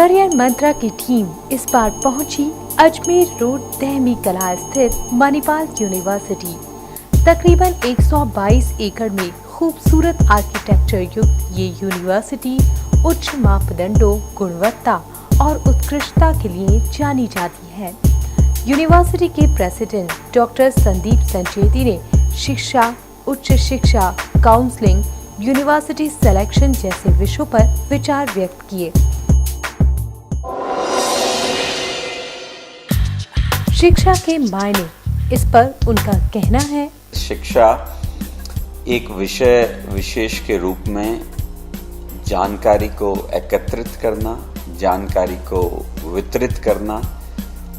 Career मंत्रा की team इस बार पहुंची अजमेर रोड दहमी कला स्थित मणिपाल यूनिवर्सिटी। तकरीबन 122 एकड़ में खूबसूरत आर्किटेक्चर युक्त ये यूनिवर्सिटी उच्च मापदंडों, गुणवत्ता और उत्कृष्टता के लिए जानी जाती है। यूनिवर्सिटी के प्रेसिडेंट डॉक्टर संदीप संचेती ने शिक्षा, उच्च शिक्षा, काउंसलिंग, यूनिवर्सिटी सिलेक्शन जैसे विषयों पर विचार व्यक्त किए। शिक्षा के मायने, इस पर उनका कहना है, शिक्षा एक विषय विशेष के रूप में जानकारी को एकत्रित करना, जानकारी को वितरित करना,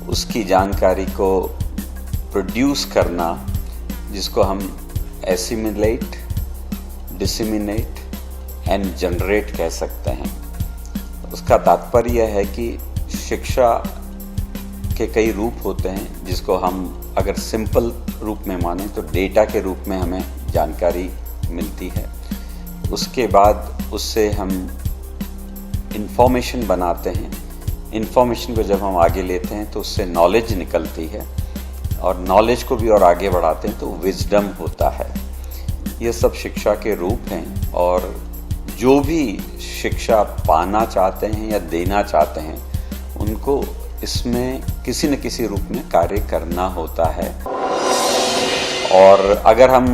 उसकी जानकारी को प्रोड्यूस करना, जिसको हम एसिमिलेट, डिसिमिनेट एंड जनरेट कह सकते हैं। उसका तात्पर्य यह है कि शिक्षा के कई रूप होते हैं, जिसको हम अगर सिंपल रूप में माने तो डेटा के रूप में हमें जानकारी मिलती है। उसके बाद उससे हम इंफॉर्मेशन बनाते हैं। इंफॉर्मेशन को जब हम आगे लेते हैं तो उससे नॉलेज निकलती है, और नॉलेज को भी और आगे बढ़ाते हैं तो विजडम होता है। ये सब शिक्षा के रूप हैं, और जो भी शिक्षा पाना चाहते हैं या देना चाहते हैं उनको इसमें किसी न किसी रूप में कार्य करना होता है। और अगर हम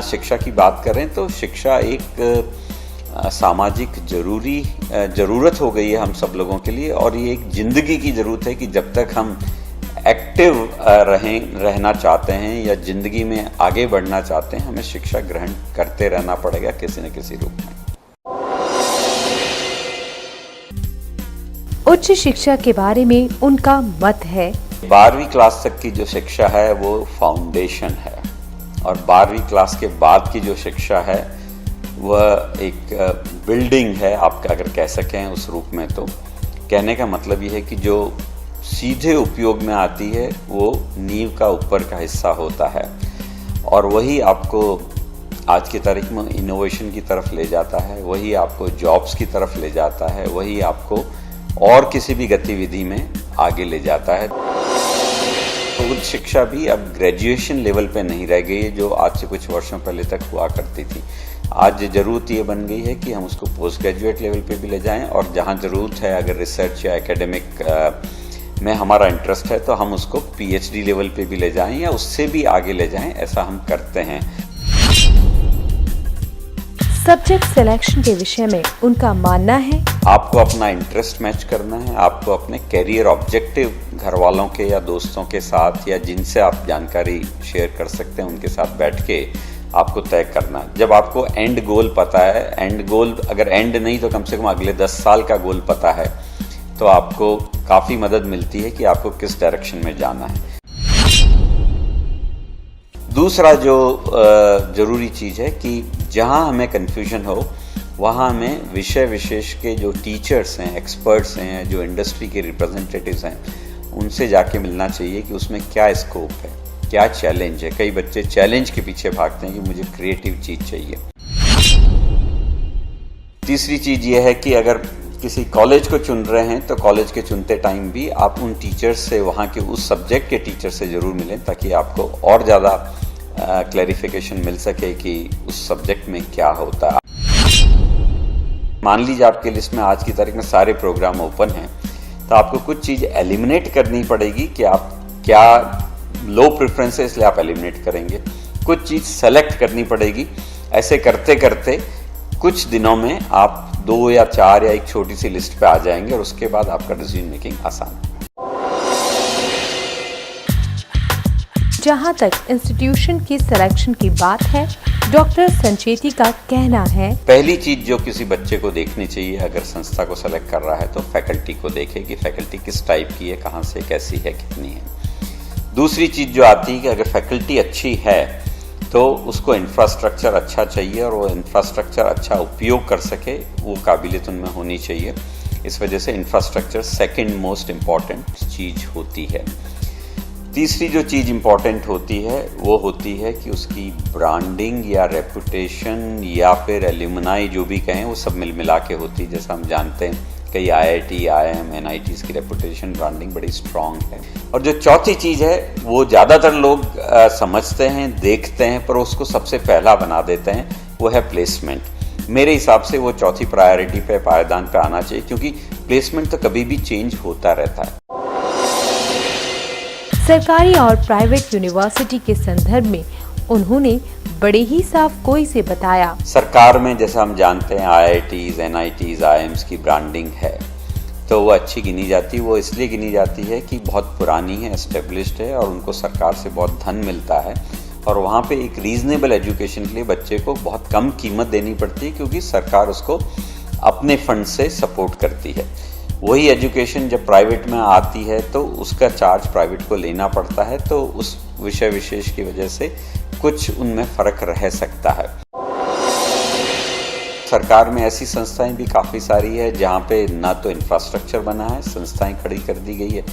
शिक्षा की बात करें तो शिक्षा एक सामाजिक ज़रूरत हो गई है हम सब लोगों के लिए, और ये एक ज़िंदगी की ज़रूरत है कि जब तक हम एक्टिव रहना चाहते हैं या ज़िंदगी में आगे बढ़ना चाहते हैं, हमें शिक्षा ग्रहण करते रहना पड़ेगा किसी न किसी रूप में। उच्च शिक्षा के बारे में उनका मत है, 12वीं क्लास तक की जो शिक्षा है वो फाउंडेशन है, और 12वीं क्लास के बाद की जो शिक्षा है वह एक बिल्डिंग है, आप अगर कह सकें उस रूप में। तो कहने का मतलब ये है कि जो सीधे उपयोग में आती है वो नींव का ऊपर का हिस्सा होता है, और वही आपको आज की तारीख में इनोवेशन की तरफ ले जाता है, वही आपको जॉब्स की तरफ ले जाता है, वही आपको और किसी भी गतिविधि में आगे ले जाता है। तो उच्च शिक्षा भी अब ग्रेजुएशन लेवल पे नहीं रह गई है, जो आज से कुछ वर्षों पहले तक हुआ करती थी। आज ज़रूरत ये बन गई है कि हम उसको पोस्ट ग्रेजुएट लेवल पे भी ले जाएं, और जहाँ ज़रूरत है, अगर रिसर्च या एकेडमिक में हमारा इंटरेस्ट है तो हम उसको पीएचडी लेवल पे भी ले जाएं या उससे भी आगे ले जाएं, ऐसा हम करते हैं। सब्जेक्ट सिलेक्शन के विषय में उनका मानना है, आपको अपना इंटरेस्ट मैच करना है, आपको अपने कैरियर ऑब्जेक्टिव घर वालों के या दोस्तों के साथ या जिनसे आप जानकारी शेयर कर सकते हैं उनके साथ बैठ के आपको तय करना है। जब आपको एंड गोल पता है, एंड गोल अगर एंड नहीं तो कम से कम अगले 10 साल का गोल पता है, तो आपको काफ़ी मदद मिलती है कि आपको किस डायरेक्शन में जाना है। दूसरा जो ज़रूरी चीज़ है कि जहाँ हमें कन्फ्यूजन हो वहाँ हमें विषय विशेष के जो टीचर्स हैं, एक्सपर्ट्स हैं, जो इंडस्ट्री के रिप्रेजेंटेटिव्स हैं, उनसे जाके मिलना चाहिए कि उसमें क्या स्कोप है, क्या चैलेंज है। कई बच्चे चैलेंज के पीछे भागते हैं कि मुझे क्रिएटिव चीज़ चाहिए। तीसरी चीज़ ये है कि अगर किसी कॉलेज को चुन रहे हैं तो कॉलेज के चुनते टाइम भी आप उन टीचर्स से, वहाँ के उस सब्जेक्ट के टीचर से ज़रूर मिलें, ताकि आपको और ज़्यादा क्लैरिफिकेशन मिल सके कि उस सब्जेक्ट में क्या होता है। मान लीजिए आपके लिस्ट में आज की तारीख में सारे प्रोग्राम ओपन हैं, तो आपको कुछ चीज़ एलिमिनेट करनी पड़ेगी कि आप क्या लो प्रेफरेंस है इसलिए आप एलिमिनेट करेंगे, कुछ चीज़ सेलेक्ट करनी पड़ेगी। ऐसे करते करते कुछ दिनों में आप 2 या 4 या एक छोटी सी लिस्ट पे आ जाएंगे, और उसके बाद आपका डिसीजन मेकिंग आसान है। जहां तक इंस्टीट्यूशन की सिलेक्शन की बात है, डॉक्टर संचेती का कहना है, पहली चीज जो किसी बच्चे को देखनी चाहिए अगर संस्था को सेलेक्ट कर रहा है तो फैकल्टी को देखे कि फैकल्टी किस टाइप की है, कहाँ से, कैसी है, कितनी है। दूसरी चीज जो आती है कि अगर फैकल्टी अच्छी है तो उसको इंफ्रास्ट्रक्चर अच्छा चाहिए, और वो इंफ्रास्ट्रक्चर अच्छा उपयोग कर सके, वो काबिलियत उनमें होनी चाहिए। इस वजह से इंफ्रास्ट्रक्चर सेकंड मोस्ट इम्पॉर्टेंट चीज़ होती है। तीसरी जो चीज़ इम्पॉर्टेंट होती है वो होती है कि उसकी ब्रांडिंग या रेपुटेशन या फिर एल्यूमनाई जो भी कहें, वो सब मिल मिला के होती है। जैसा हम जानते हैं कई IIT, IIM, NITs की रेपुटेशन ब्रांडिंग बड़ी स्ट्रांग है। और जो चौथी चीज़ है वो ज़्यादातर लोग समझते हैं, देखते हैं, पर उसको सबसे पहला बना देते हैं, वो है प्लेसमेंट। मेरे हिसाब से वो चौथी प्रायोरिटी पे, पायदान पे आना चाहिए, क्योंकि प्लेसमेंट तो कभी भी चेंज होता रहता है। सरकारी और प्राइवेट यूनिवर्सिटी के संदर्भ में उन्होंने बड़े ही साफ गोई से बताया। सरकार में जैसा हम जानते हैं IITs, NITs, IIMs की ब्रांडिंग है, तो वो अच्छी गिनी जाती है। वो इसलिए गिनी जाती है कि बहुत पुरानी है, एस्टेब्लिश्ड है, और उनको सरकार से बहुत धन मिलता है, और वहाँ पे एक रीजनेबल एजुकेशन के लिए बच्चे को बहुत कम कीमत देनी पड़ती है, क्योंकि सरकार उसको अपने फंड से सपोर्ट करती है। वही एजुकेशन जब प्राइवेट में आती है तो उसका चार्ज प्राइवेट को लेना पड़ता है, तो उस विषय विशेष की वजह से कुछ उनमें फर्क रह सकता है। सरकार में ऐसी संस्थाएं भी काफ़ी सारी है जहाँ पे ना तो इंफ्रास्ट्रक्चर बना है, संस्थाएं खड़ी कर दी गई है,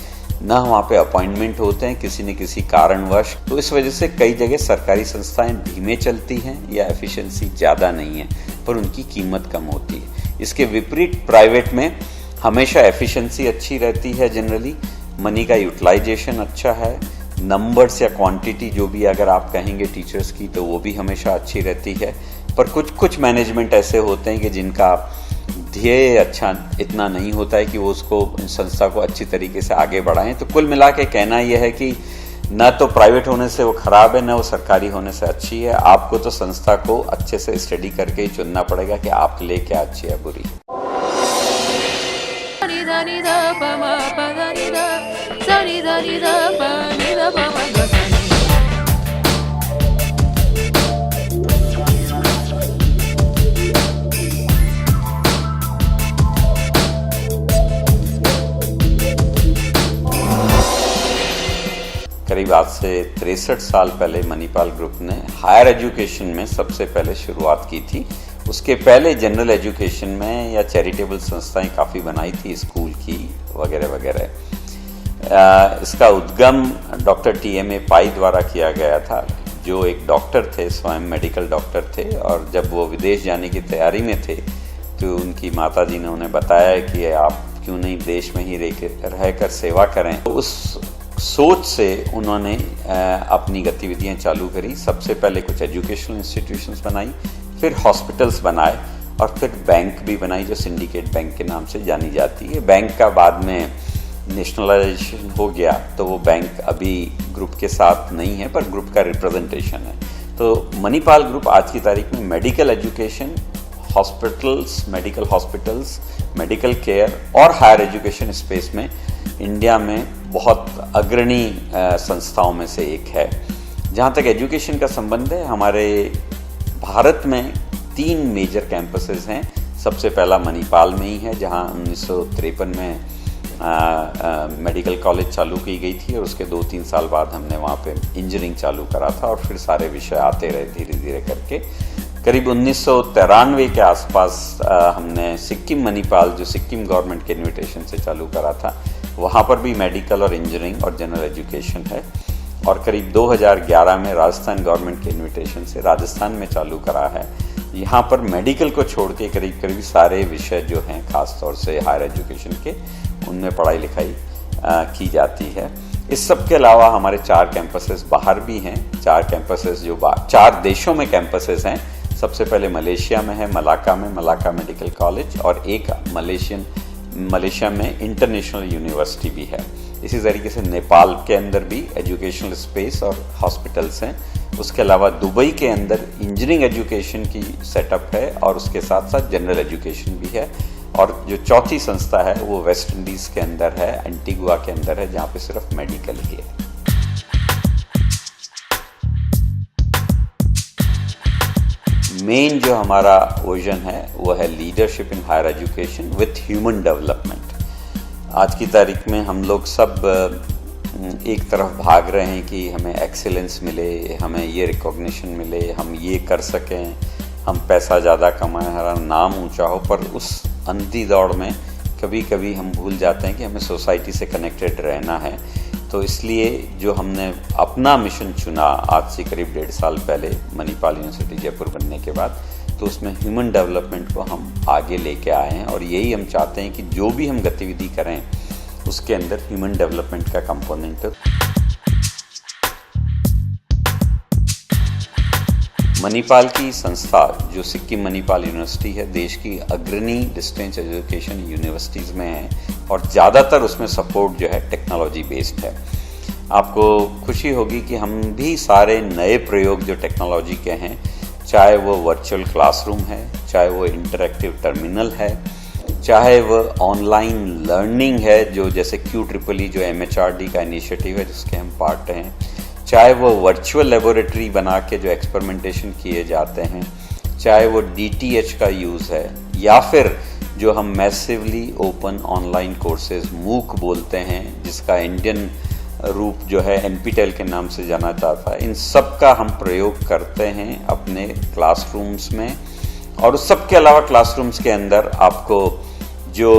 ना वहाँ पे अपॉइंटमेंट होते हैं किसी न किसी कारणवश। तो इस वजह से कई जगह सरकारी संस्थाएं धीमे चलती हैं या एफिशिएंसी ज़्यादा नहीं है, पर उनकी कीमत कम होती है। इसके विपरीत प्राइवेट में हमेशा एफिशिएंसी अच्छी रहती है, जनरली मनी का यूटिलाइजेशन अच्छा है, नंबर्स या क्वांटिटी जो भी अगर आप कहेंगे टीचर्स की, तो वो भी हमेशा अच्छी रहती है। पर कुछ मैनेजमेंट ऐसे होते हैं कि जिनका ध्येय अच्छा इतना नहीं होता है कि वो उसको संस्था को अच्छी तरीके से आगे बढ़ाएं। तो कुल मिला के कहना यह है कि न तो प्राइवेट होने से वो खराब है, न वो सरकारी होने से अच्छी है। आपको तो संस्था को अच्छे से स्टडी करके ही चुनना पड़ेगा कि आपके लिए क्या अच्छी है, बुरी है। करीब आज से 63 साल पहले मणिपाल ग्रुप ने हायर एजुकेशन में सबसे पहले शुरुआत की थी। उसके पहले जनरल एजुकेशन में या चैरिटेबल संस्थाएं काफ़ी बनाई थी, स्कूल की वगैरह वगैरह। इसका उद्गम डॉक्टर TMA पाई द्वारा किया गया था, जो एक डॉक्टर थे, स्वयं मेडिकल डॉक्टर थे, और जब वो विदेश जाने की तैयारी में थे तो उनकी माताजी ने उन्हें बताया कि आप क्यों नहीं देश में ही रहकर सेवा करें। तो उस सोच से उन्होंने अपनी गतिविधियां चालू करी। सबसे पहले कुछ एजुकेशनल इंस्टीट्यूशंस बनाई, फिर हॉस्पिटल्स बनाए, और फिर बैंक भी बनाई जो सिंडिकेट बैंक के नाम से जानी जाती है। बैंक का बाद में नेशनलाइजेशन हो गया, तो वो बैंक अभी ग्रुप के साथ नहीं है, पर ग्रुप का रिप्रेजेंटेशन है। तो मणिपाल ग्रुप आज की तारीख में medical education, hospitals, medical hospitals, medical care और हायर एजुकेशन स्पेस में इंडिया में बहुत अग्रणी संस्थाओं में से एक है। जहाँ तक एजुकेशन का संबंध है, हमारे भारत में 3 मेजर कैंपसेस हैं। सबसे पहला मणिपाल में ही है, जहाँ 1953 में मेडिकल कॉलेज चालू की गई थी, और उसके 2-3 साल बाद हमने वहाँ पे इंजीनियरिंग चालू करा था, और फिर सारे विषय आते रहे धीरे धीरे करके। करीब 1993 के आसपास हमने सिक्किम मणिपाल, जो सिक्किम गवर्नमेंट के इन्विटेशन से चालू करा था, वहाँ पर भी मेडिकल और इंजीनियरिंग और जनरल एजुकेशन है। और करीब 2011 में राजस्थान गवर्नमेंट के इन्विटेशन से राजस्थान में चालू करा है। यहाँ पर मेडिकल को छोड़ के करीब सारे विषय जो हैं, ख़ास तौर से हायर एजुकेशन के, उनमें पढ़ाई लिखाई की जाती है। इस सब के अलावा हमारे 4 कैंपसेस बाहर भी हैं। 4 कैंपसेस जो 4 देशों में कैंपसेस हैं। सबसे पहले मलेशिया में है, मलाका में मलाका मेडिकल कॉलेज, और एक मलेशिया में इंटरनेशनल यूनिवर्सिटी भी है। इसी तरीके से नेपाल के अंदर भी एजुकेशनल स्पेस और हॉस्पिटल्स हैं। उसके अलावा दुबई के अंदर इंजीनियरिंग एजुकेशन की सेटअप है, और उसके साथ साथ जनरल एजुकेशन भी है। और जो चौथी संस्था है वो वेस्ट इंडीज़ के अंदर है, एंटीगुआ के अंदर है, जहाँ पे सिर्फ मेडिकल ही है। मेन जो हमारा विजन है वो है leadership in higher education with human development. आज की तारीख में हम लोग सब एक तरफ भाग रहे हैं कि हमें एक्सीलेंस मिले, हमें ये रिकॉग्निशन मिले, हम ये कर सकें, हम पैसा ज़्यादा कमाएं, हमारा नाम ऊंचा हो। पर उस अंधी दौड़ में कभी कभी हम भूल जाते हैं कि हमें सोसाइटी से कनेक्टेड रहना है। तो इसलिए जो हमने अपना मिशन चुना आज से करीब 1.5 साल पहले मणिपाल यूनिवर्सिटी जयपुर बनने के बाद, तो उसमें ह्यूमन डेवलपमेंट को हम आगे लेके आए हैं और यही हम चाहते हैं कि जो भी हम गतिविधि करें उसके अंदर ह्यूमन डेवलपमेंट का कंपोनेंट हो। मणिपाल की संस्था जो सिक्किम मणिपाल यूनिवर्सिटी है, देश की अग्रणी डिस्टेंस एजुकेशन यूनिवर्सिटीज़ में है और ज़्यादातर उसमें सपोर्ट जो है टेक्नोलॉजी बेस्ड है। आपको खुशी होगी कि हम भी सारे नए प्रयोग जो टेक्नोलॉजी के हैं, चाहे वो वर्चुअल क्लासरूम है, चाहे वो इंटरैक्टिव टर्मिनल है, चाहे वो ऑनलाइन लर्निंग है जो जैसे QEEE जो MHRD का इनिशिएटिव है जिसके हम पार्ट हैं, चाहे वो वर्चुअल लेबोरेटरी बना के जो एक्सपेरिमेंटेशन किए जाते हैं, चाहे वो DTH का यूज़ है, या फिर जो हम massively open online courses MOOC बोलते हैं जिसका इंडियन रूप जो है NPTEL के नाम से जाना जाता है, इन सब का हम प्रयोग करते हैं अपने क्लासरूम्स में। और उस सब के अलावा क्लासरूम्स के अंदर आपको जो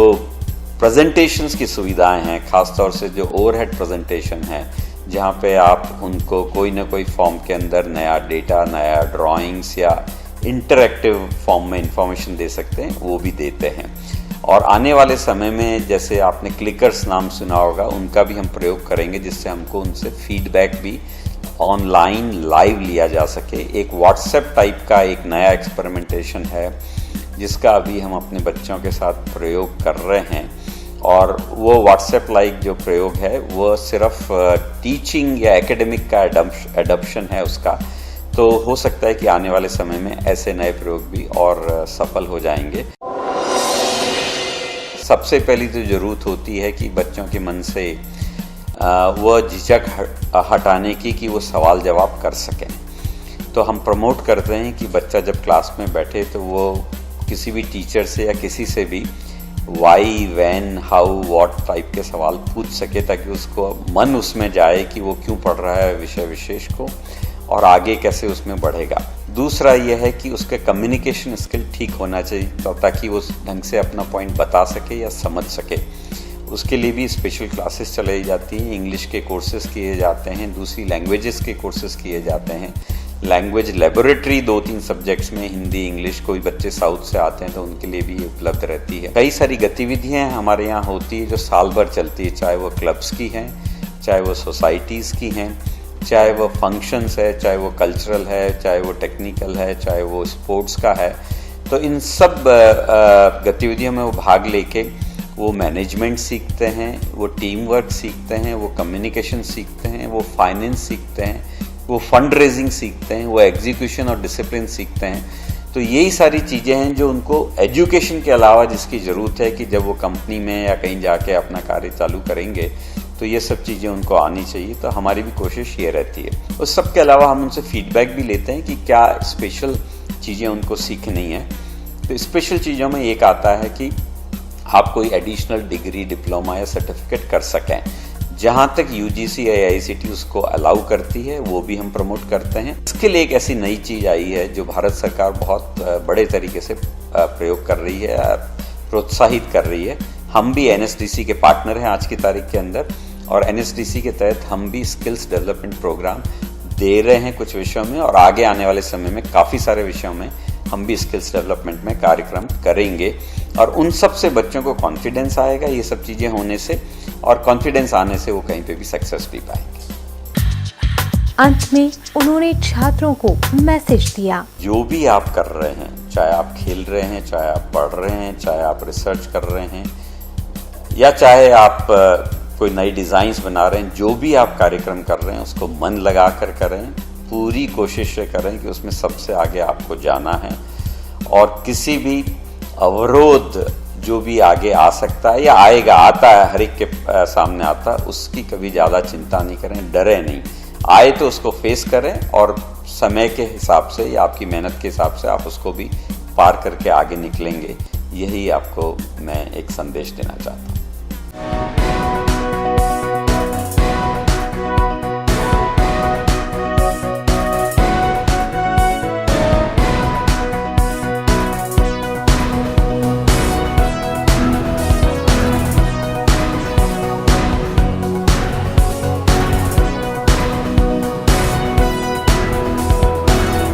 प्रेजेंटेशंस की सुविधाएं हैं, ख़ासतौर से जो ओवरहेड प्रेजेंटेशन है जहाँ पे आप उनको कोई ना कोई फॉर्म के अंदर नया डेटा, नया ड्राइंग्स या इंटरैक्टिव फॉर्म में इंफॉर्मेशन दे सकते हैं, वो भी देते हैं। और आने वाले समय में जैसे आपने क्लिकर्स नाम सुना होगा, उनका भी हम प्रयोग करेंगे जिससे हमको उनसे फीडबैक भी ऑनलाइन लाइव लिया जा सके। एक व्हाट्सएप टाइप का एक नया एक्सपेरिमेंटेशन है जिसका अभी हम अपने बच्चों के साथ प्रयोग कर रहे हैं और वो व्हाट्सएप लाइक जो प्रयोग है वो सिर्फ टीचिंग या एकेडमिक का एडॉप्शन है उसका। तो हो सकता है कि आने वाले समय में ऐसे नए प्रयोग भी और सफल हो जाएंगे। सबसे पहली तो ज़रूरत होती है कि बच्चों के मन से वह झिझक हटाने की कि वो सवाल जवाब कर सकें। तो हम प्रमोट करते हैं कि बच्चा जब क्लास में बैठे तो वो किसी भी टीचर से या किसी से भी why, when, how, what type के सवाल पूछ सके ताकि उसको मन उसमें जाए कि वो क्यों पढ़ रहा है विषय विशेष को और आगे कैसे उसमें बढ़ेगा। दूसरा यह है कि उसके कम्युनिकेशन स्किल ठीक होना चाहिए ताकि वो ढंग से अपना पॉइंट बता सके या समझ सके। उसके लिए भी स्पेशल क्लासेस चलाई जाती हैं, इंग्लिश के कोर्सेज़ किए जाते हैं, दूसरी लैंग्वेजेस के कोर्सेज़ किए जाते हैं, लैंग्वेज लेबोरेटरी 2-3 सब्जेक्ट्स में हिंदी, इंग्लिश, कोई बच्चे साउथ से आते हैं तो उनके लिए भी उपलब्ध रहती है। कई सारी गतिविधियाँ हमारे यहाँ होती है जो साल भर चलती है, चाहे वो क्लब्स की हैं, चाहे वो सोसाइटीज़ की हैं, चाहे वो फंक्शंस है, चाहे वो कल्चरल है, चाहे वो टेक्निकल है, चाहे वो स्पोर्ट्स का है। तो इन सब गतिविधियों में वो भाग लेके वो मैनेजमेंट सीखते हैं, वो टीम वर्क सीखते हैं, वो कम्युनिकेशन सीखते हैं, वो फाइनेंस सीखते हैं, वो फंड रेजिंग सीखते हैं, वो एग्जीक्यूशन और डिसिप्लिन सीखते हैं। तो यही सारी चीज़ें हैं जो उनको एजुकेशन के अलावा जिसकी ज़रूरत है कि जब वो कंपनी में या कहीं जाके अपना कार्य चालू करेंगे तो ये सब चीज़ें उनको आनी चाहिए। तो हमारी भी कोशिश ये रहती है। उस सब के अलावा हम उनसे फीडबैक भी लेते हैं कि क्या स्पेशल चीज़ें उनको सीखनी है। तो स्पेशल चीज़ों में एक आता है कि आप कोई एडिशनल डिग्री, डिप्लोमा या सर्टिफिकेट कर सकें। जहाँ तक UGC या AICTE उसको अलाउ करती है वो भी हम प्रमोट करते हैं। इसके लिए एक ऐसी नई चीज़ आई है जो भारत सरकार बहुत बड़े तरीके से प्रयोग कर रही है, प्रोत्साहित कर रही है। हम भी NSDC के पार्टनर हैं आज की तारीख के अंदर और NSDC के तहत हम भी स्किल्स डेवलपमेंट प्रोग्राम दे रहे हैं कुछ विषयों में और आगे आने वाले समय में काफ़ी सारे विषयों में हम भी स्किल्स डेवलपमेंट में कार्यक्रम करेंगे और उन सब से बच्चों को कॉन्फिडेंस आएगा ये सब चीज़ें होने से, और कॉन्फिडेंस आने से वो कहीं पे भी सक्सेस भी पाएंगे। अंत में उन्होंने छात्रों को मैसेज दिया, जो भी आप कर रहे हैं, चाहे आप खेल रहे हैं, चाहे आप पढ़ रहे हैं, चाहे आप रिसर्च कर रहे हैं या चाहे आप कोई नई डिज़ाइंस बना रहे हैं, जो भी आप कार्यक्रम कर रहे हैं उसको मन लगा कर करें, पूरी कोशिश करें कि उसमें सबसे आगे आपको जाना है और किसी भी अवरोध जो भी आगे आ सकता है या आएगा, आता है, हर एक के सामने आता है, उसकी कभी ज़्यादा चिंता नहीं करें, डरे नहीं। आए तो उसको फेस करें और समय के हिसाब से या आपकी मेहनत के हिसाब से आप उसको भी पार करके आगे निकलेंगे। यही आपको मैं एक संदेश देना चाहता हूँ।